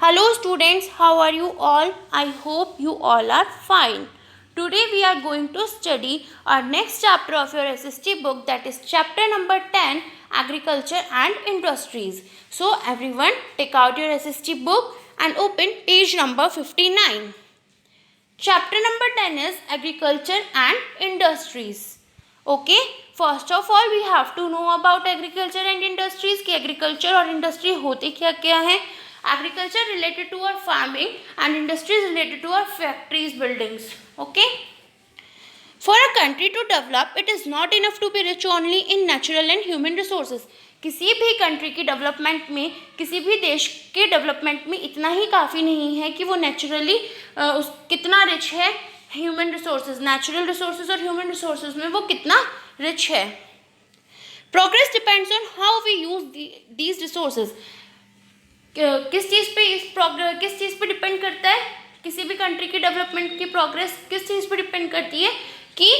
Hello students, how are you all? I hope you all are fine. Today we are going to study our next chapter of your SST book, that is chapter number 10, Agriculture and Industries. So everyone take out your SST book and open page number 59. Chapter number 10 is Agriculture and Industries. Okay, first of all we have to know about agriculture and industries कि agriculture और industry होते क्या क्या हैं. Agriculture related to our farming and industries related to our factories, buildings. Okay. For a country to develop, it is not enough to be rich only in natural and human resources. किसी भी country की development में, किसी भी देश के development में इतना ही काफ़ी नहीं है कि वो नेचुरली कितना रिच है, ह्यूमन रिसोर्सेज, नेचुरल रिसोर्सेज और ह्यूमन रिसोर्सेज में वो कितना रिच है. Progress depends on how we use these resources. किस चीज़ पे डिपेंड करता है किसी भी कंट्री की डेवलपमेंट की प्रोग्रेस किस चीज़ पे डिपेंड करती है कि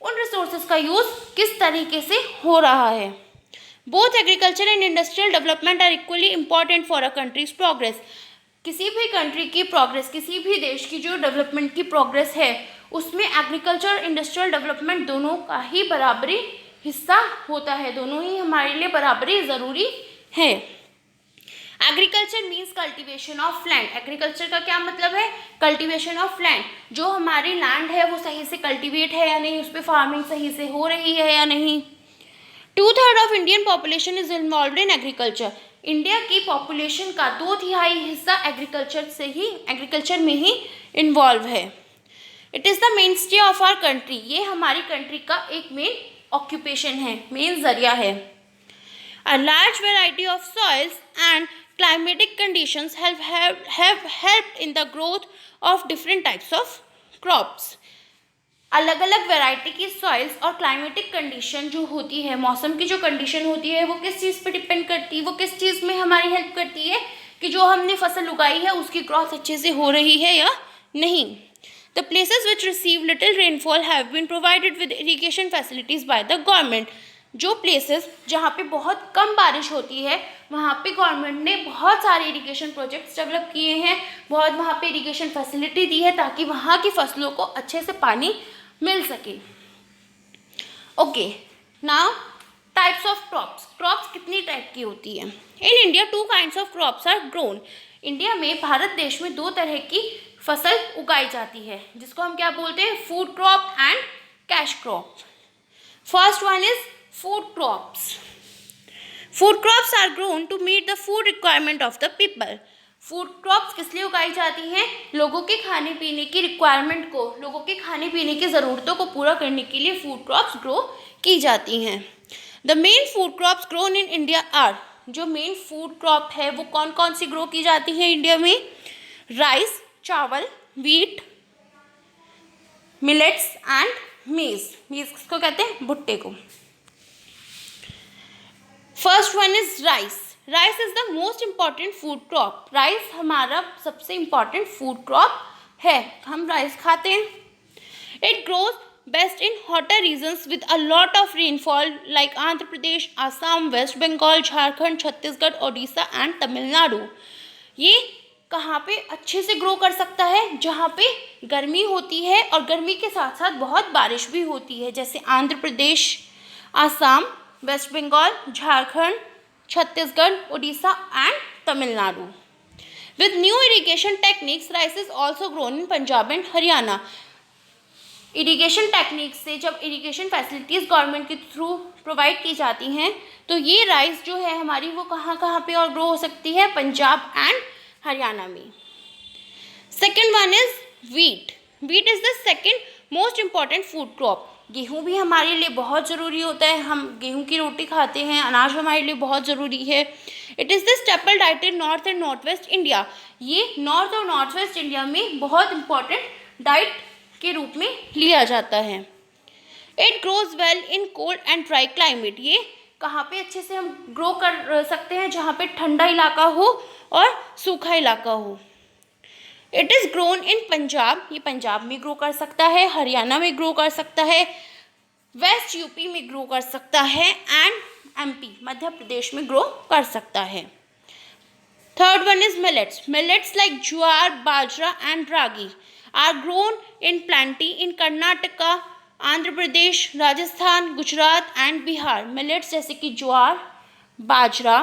उन रिसोर्सेज का यूज़ किस तरीके से हो रहा है. Both agriculture and industrial development are equally important for a country's progress. किसी भी कंट्री की प्रोग्रेस, किसी भी देश की जो डेवलपमेंट की प्रोग्रेस है उसमें एग्रीकल्चर और इंडस्ट्रियल डेवलपमेंट दोनों का ही बराबरी हिस्सा होता है, दोनों ही हमारे लिए बराबरी ज़रूरी है. Agriculture means cultivation of land. Agriculture का क्या मतलब है? Cultivation of land. जो हमारी लैंड है वो सही से कल्टीवेट है या नहीं, उस पर फार्मिंग सही से हो रही है या नहीं. 2/3 of Indian population is involve in agriculture. India की पॉपुलेशन का 2/3 हिस्सा एग्रीकल्चर में ही इन्वॉल्व है. It is the mainstay of our country. ये हमारी कंट्री का एक मेन ऑक्यूपेशन है, मेन जरिया है. A large variety of soils and climatic conditions have helped in the growth of different types of crops. अलग अलग वैरायटी की सॉइल्स और क्लाइमेटिक कंडीशन जो होती है, मौसम की जो कंडीशन होती है वो किस चीज़ पे डिपेंड करती है, वो किस चीज़ में हमारी हेल्प करती है कि जो हमने फसल उगाई है उसकी ग्रोथ अच्छे से हो रही है या नहीं. The places which receive little rainfall have been provided with irrigation facilities by the government. जो प्लेसेस जहाँ पे बहुत कम बारिश होती है वहाँ पे गवर्नमेंट ने बहुत सारे इरिगेशन प्रोजेक्ट्स डेवलप किए हैं, बहुत वहाँ पे इरिगेशन फैसिलिटी दी है ताकि वहाँ की फसलों को अच्छे से पानी मिल सके. Okay, now types of crops. Crops कितनी टाइप की होती है? In India 2 kinds of crops are grown. India में, भारत देश में 2 तरह की फसल उगाई जाती है जिसको हम क्या बोलते हैं? Food crop and cash crop. First one is food crops. Food crops are grown to meet the food requirement of the people. Food crops किस लिए उगाई जाती हैं? लोगों के खाने पीने की रिक्वायरमेंट को, लोगों के खाने पीने की ज़रूरतों को पूरा करने के लिए फूड क्रॉप्स ग्रो की जाती हैं. The main food crops grown in India are. जो मेन फूड क्रॉप है वो कौन कौन सी ग्रो की जाती है इंडिया में? राइस, चावल, व्हीट, मिलेट्स एंड मेज. मेज किसको कहते हैं? भुट्टे को. First one is rice. Rice is the most important food crop. Rice हमारा सबसे इम्पॉर्टेंट फूड क्रॉप है, हम राइस खाते हैं. It grows best in hotter regions with a lot of rainfall like Andhra Pradesh, Assam, West Bengal, Jharkhand, Chhattisgarh, Odisha and Tamil Nadu. ये कहाँ पे अच्छे से ग्रो कर सकता है? जहाँ पे गर्मी होती है और गर्मी के साथ साथ बहुत बारिश भी होती है, जैसे Andhra Pradesh, Assam, West Bengal, Jharkhand, Chhattisgarh, Odisha and Tamil Nadu. With new irrigation techniques rice is also grown in Punjab and Haryana. Irrigation techniques से जब इरिगेशन फैसिलिटीज़ गवर्नमेंट के थ्रू प्रोवाइड की जाती हैं तो ये राइस जो है हमारी वो कहाँ कहाँ पे और ग्रो हो सकती है? पंजाब एंड हरियाणा में. Second one is wheat. Wheat is the second most important food crop. गेहूँ भी हमारे लिए बहुत ज़रूरी होता है, हम गेहूँ की रोटी खाते हैं, अनाज हमारे लिए बहुत ज़रूरी है. It is the staple diet in north and north west India. ये नॉर्थ और नॉर्थ वेस्ट इंडिया में बहुत इंपॉर्टेंट डाइट के रूप में लिया जाता है. It grows well in cold and dry climate. ये कहाँ पे अच्छे से हम ग्रो कर सकते हैं? जहाँ पे ठंडा इलाका हो और सूखा इलाका हो. It is grown in Punjab. ये पंजाब में ग्रो कर सकता है, हरियाणा में ग्रो कर सकता है, वेस्ट यूपी में ग्रो कर सकता है एंड एमपी मध्य प्रदेश में ग्रो कर सकता है. Third one is millets. Millets like jowar, bajra and ragi are grown in plenty in Karnataka, Andhra Pradesh, Rajasthan, Gujarat and Bihar. Millets जैसे कि ज्वार, बाजरा,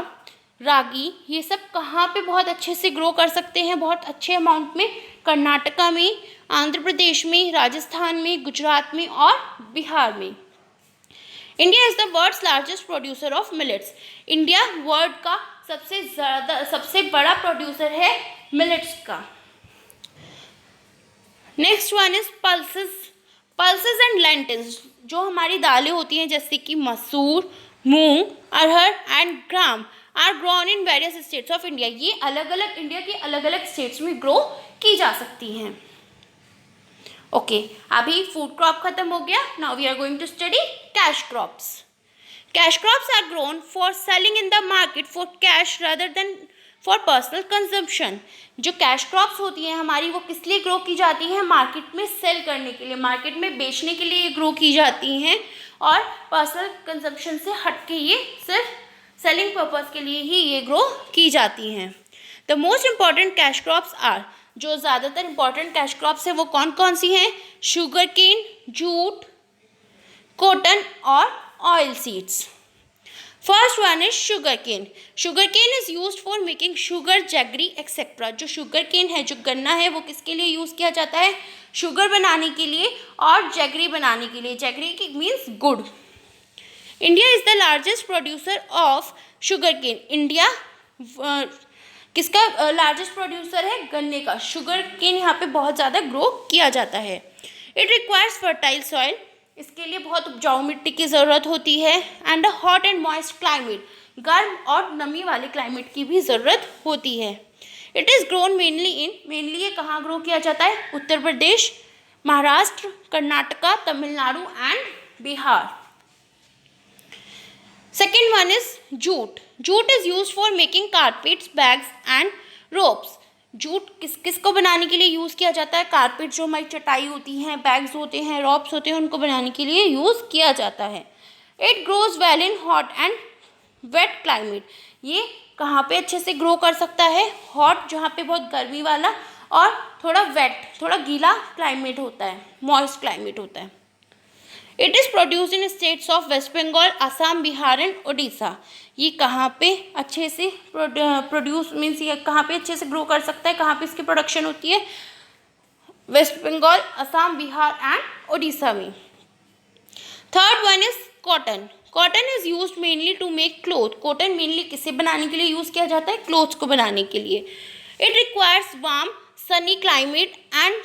रागी, ये सब कहाँ पे बहुत अच्छे से ग्रो कर सकते हैं, बहुत अच्छे अमाउंट में? कर्नाटका में, आंध्र प्रदेश में, राजस्थान में, गुजरात में और बिहार में. India is the world's largest producer of millets. India world का सबसे बड़ा प्रोड्यूसर है मिलेट्स का. Next one is pulses and lentils. जो हमारी दालें होती हैं जैसे कि मसूर, मूंग, अरहर and gram are grown in various states of India. ये अलग अलग इंडिया के अलग अलग स्टेट्स में ग्रो की जा सकती हैं. ओके, अभी फूड क्रॉप खत्म हो गया. Now we are going to study cash crops. Cash crops are grown for selling in the market for cash rather than for personal consumption. जो कैश क्रॉप्स होती हैं हमारी, वो किस लिए ग्रो की जाती हैं? मार्केट में सेल करने के लिए, मार्केट में बेचने के लिए ग्रो की जाती हैं, और पर्सनल कंजम्पशन से हट के ये सिर्फ सेलिंग पर्पस के लिए ही ये ग्रो की जाती हैं. The most important cash crops are. जो ज़्यादातर इम्पॉर्टेंट कैश क्रॉप्स हैं वो कौन कौन सी हैं? शुगर केन, जूट, कॉटन और oil seeds. First one is sugarcane. Sugarcane is use for making sugar, jaggery etcetera. जो शुगर केन है, जो गन्ना है, वो किसके लिए यूज़ किया जाता है? शुगर बनाने के लिए और जैगरी बनाने के लिए. जैगरी की मीन्स गुड़. India is the largest producer of sugarcane. India किसका लार्जेस्ट प्रोड्यूसर है? गन्ने का. शुगर केन यहाँ पे बहुत ज़्यादा ग्रो किया जाता है. It requires fertile soil. इसके लिए बहुत उपजाऊ मिट्टी की ज़रूरत होती है. And a hot and moist climate. गर्म और नमी वाले क्लाइमेट की भी ज़रूरत होती है. इट इज़ ग्रोन मेनली ये कहाँ ग्रो किया जाता है? Uttar Pradesh, Maharashtra, Karnataka, Tamil Nadu and Bihar. Second one is jute. Jute is use for making carpets, bags and ropes. Jute किसको बनाने के लिए यूज़ किया जाता है? कारपेट, जो हमारी चटाई होती हैं, बैग्स होते हैं, रॉप्स होते हैं, उनको बनाने के लिए यूज़ किया जाता है. It grows well in hot and wet climate. ये कहाँ पे अच्छे से ग्रो कर सकता है? हॉट, जहाँ पे बहुत गर्मी वाला, और थोड़ा वेट, थोड़ा गीला क्लाइमेट होता है, मॉइस्ट क्लाइमेट होता है. It is produce in states of West Bengal, Assam, Bihar and Orissa. ये कहाँ पे अच्छे से प्रोड्यूस मीन्स ये कहाँ पे अच्छे से ग्रो कर सकता है? कहाँ पे इसकी प्रोडक्शन होती है? वेस्ट बंगाल, असम, बिहार एंड उड़ीसा में. Third one is cotton. Cotton is use mainly to make cloth. Cotton mainly किसे बनाने के लिए यूज़ किया जाता है? क्लोथ्स को बनाने के लिए. It requires warm sunny climate and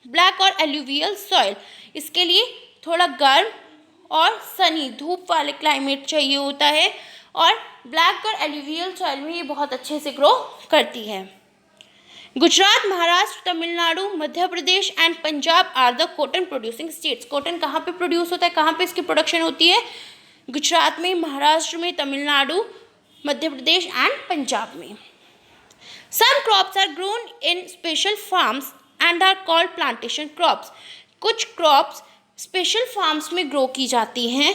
black और एल्यूवियल सॉइल. इसके लिए थोड़ा गर्म और सनी, धूप वाले क्लाइमेट चाहिए होता है, और ब्लैक और एल्यूवियल सॉइल में ये बहुत अच्छे से ग्रो करती है. Gujarat, Maharashtra, Tamil Nadu, Madhya Pradesh and Punjab are the cotton producing states. Cotton कहाँ पे प्रोड्यूस होता है? कहाँ पे इसकी प्रोडक्शन होती है? गुजरात में, महाराष्ट्र में, तमिलनाडु, मध्य प्रदेश एंड पंजाब में. Some crops are grown in special farms and are called plantation crops. कुछ क्रॉप्स स्पेशल फार्म्स में ग्रो की जाती हैं,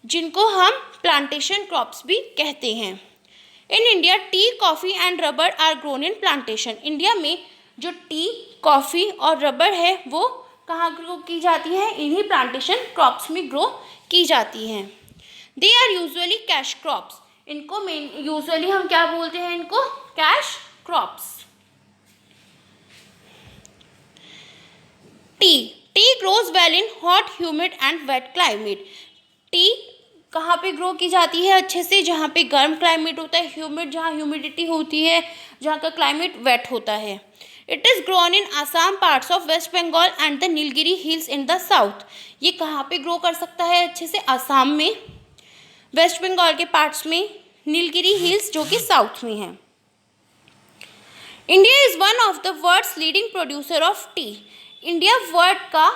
जिनको हम प्लांटेशन क्रॉप्स भी कहते हैं. In India tea, coffee and rubber are grown in plantation. India में जो टी, कॉफ़ी और रबर है वो कहाँ ग्रो की जाती है? इन्हीं प्लांटेशन क्रॉप्स में ग्रो की जाती हैं. They are usually cash crops. इनको यूजुअली हम क्या बोलते हैं? इनको cash crops. Tea grows well in hot, humid and wet climate. Tea कहाँ पे ग्रो की जाती है अच्छे से? जहाँ पे गर्म क्लाइमेट होता है, ह्यूमिड, जहाँ ह्यूमिडिटी होती है, जहाँ का क्लाइमेट वेट होता है. It is grown in Assam, parts of West Bengal and the Nilgiri hills in the south. ये कहाँ पे ग्रो कर सकता है अच्छे से? आसाम में, वेस्ट बंगाल के पार्ट्स में, नीलगिरी हिल्स जो कि साउथ में है. India is one of the world's leading producer of tea. India world का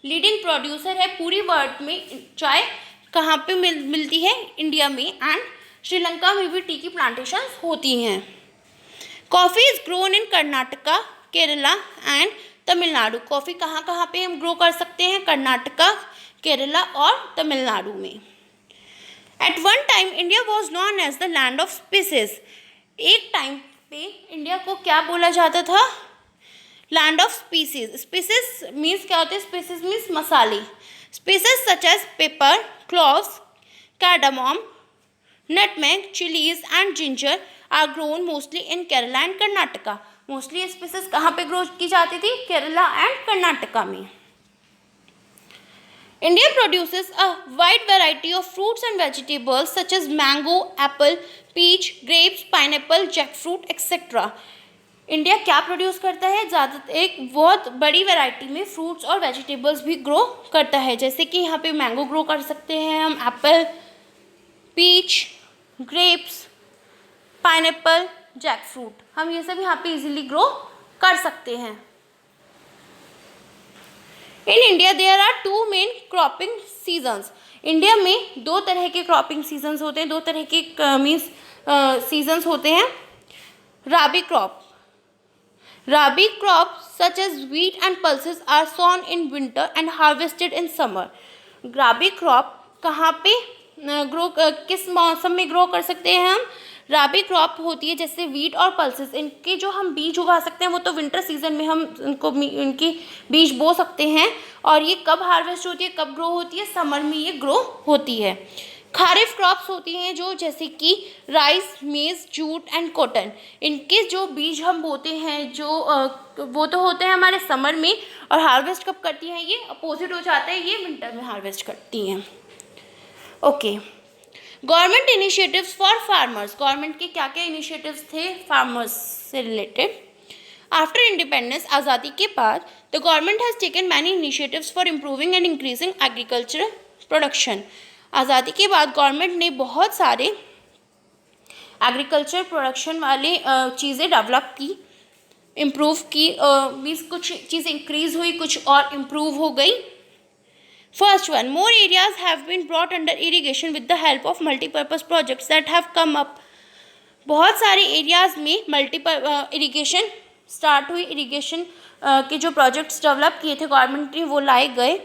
लीडिंग प्रोड्यूसर है. पूरी वर्ल्ड में चाय कहाँ पे मिलती है? इंडिया में. एंड श्रीलंका में भी टी की प्लांटेशंस होती हैं. Coffee is grown in Karnataka, Kerala and Tamil Nadu. Coffee कहाँ कहाँ पे हम ग्रो कर सकते हैं? कर्नाटका, केरला और तमिलनाडु में. At one time India was known as the land of spices. एक टाइम पे इंडिया को क्या बोला जाता था? Land of spices. Spices means क्या होते हैं? स्पीसीज मीन्स मसाले। Spices such as pepper, cloves, cardamom, nutmeg, chilies and ginger are grown mostly in Kerala and Karnataka. Mostly ये स्पीसीज कहाँ पे ग्रो की जाती थी? केरला एंड कर्नाटका में. India produces a wide variety of fruits and vegetables such as mango, apple, peach, grapes, pineapple, jackfruit, etc. India क्या produce करता है? ज़्यादा एक बहुत बड़ी वैरायटी में फ्रूट्स और वेजिटेबल्स भी ग्रो करता है. जैसे कि यहाँ पे मैंगो ग्रो कर सकते हैं हम, apple, peach, grapes, pineapple, jackfruit, हम ये सब यहाँ पे इजीली ग्रो कर सकते हैं. In India there are 2 main cropping seasons. India में 2 तरह के क्रॉपिंग सीजन्स होते हैं, 2 तरह के मीन्स सीजन्स होते हैं. Rabi crop. Rabi crop such as wheat and pulses are sown in winter and harvested in summer. Rabi crop कहाँ पे ग्रो, किस मौसम में ग्रो कर सकते हैं हम? राबी क्रॉप होती है जैसे व्हीट और पल्सेस, इनके जो हम बीज उगा सकते हैं वो तो विंटर सीजन में हम इनकी बीज बो सकते हैं. और ये कब हार्वेस्ट होती है, कब ग्रो होती है? समर में ये ग्रो होती है. खारिफ क्रॉप्स होती हैं जो जैसे कि राइस, मेज, जूट एंड कॉटन, इनके जो बीज हम बोते हैं जो वो तो होते हैं हमारे समर में, और हार्वेस्ट कब करती हैं? ये अपोजिट हो जाता है, ये विंटर में हार्वेस्ट करती हैं. Okay. Government initiatives for farmers. Government के क्या क्या इनिशिएटिव्स थे फार्मर्स से रिलेटेड? आफ्टर इंडिपेंडेंस, आज़ादी के बाद, the government has taken many initiatives for improving and increasing agricultural production. आज़ादी के बाद गवर्नमेंट ने बहुत सारे एग्रीकल्चर प्रोडक्शन वाले चीज़ें डेवलप की, इम्प्रूव की, मीन्स कुछ चीज़ें इंक्रीज़ हुई, कुछ और इम्प्रूव हो गई. First one, more areas have been brought under irrigation with the help of multi-purpose projects that have come up. बहुत सारे एरियाज़ में इरिगेशन स्टार्ट हुई. इरिगेशन के जो प्रोजेक्ट्स डेवलप किए थे गवर्नमेंट ने वो लाए गए.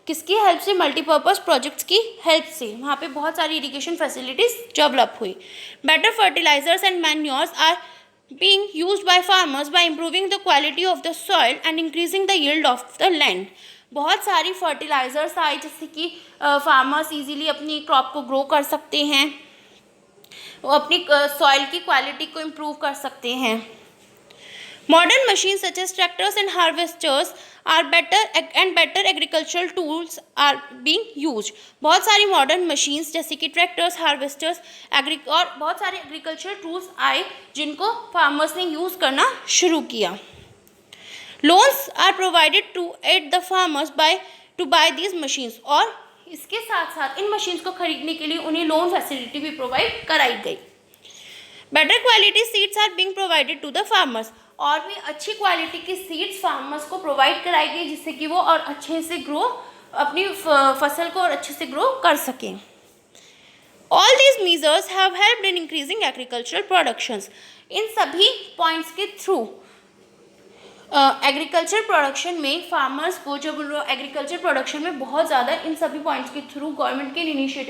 किसकी हेल्प से? मल्टीपर्पज़ प्रोजेक्ट्स की हेल्प से. वहाँ पे बहुत सारी इरिगेशन फैसिलिटीज़ डेवलप हुई. Better fertilizers and manures are being used by farmers by improving the quality of the soil and increasing the yield of the land. बहुत सारी फर्टिलाइज़र्स आए जिससे कि फार्मर्स इजीली अपनी क्रॉप को ग्रो कर सकते हैं, वो अपनी सॉइल की क्वालिटी को इम्प्रूव कर सकते हैं. Modern machine such as tractors and harvesters are better agricultural tools are being used. बहुत सारी मॉडर्न मशीन्स जैसे कि ट्रैक्टर्स, हार्वेस्टर्स, और बहुत सारे एग्रीकल्चरल टूल्स आए जिनको फार्मर्स ने यूज़ करना शुरू किया. Loans are provided to aid the farmers to buy these machines. और इसके साथ साथ इन मशीन्स को खरीदने के लिए उन्हें लोन फैसिलिटी भी प्रोवाइड कराई गई. Better quality seeds are being provided to the farmers. और भी अच्छी क्वालिटी की सीड्स फार्मर्स को प्रोवाइड कराई गई जिससे कि वो और अच्छे से ग्रो, अपनी फसल को और अच्छे से ग्रो कर सकें. All these measures have helped in increasing agricultural productions. इन सभी पॉइंट्स के थ्रू एग्रीकल्चर प्रोडक्शन में फार्मर्स को, जब एग्रीकल्चर प्रोडक्शन में बहुत ज़्यादा इन सभी पॉइंट्स के थ्रू गवर्नमेंट के इनिशिएटिव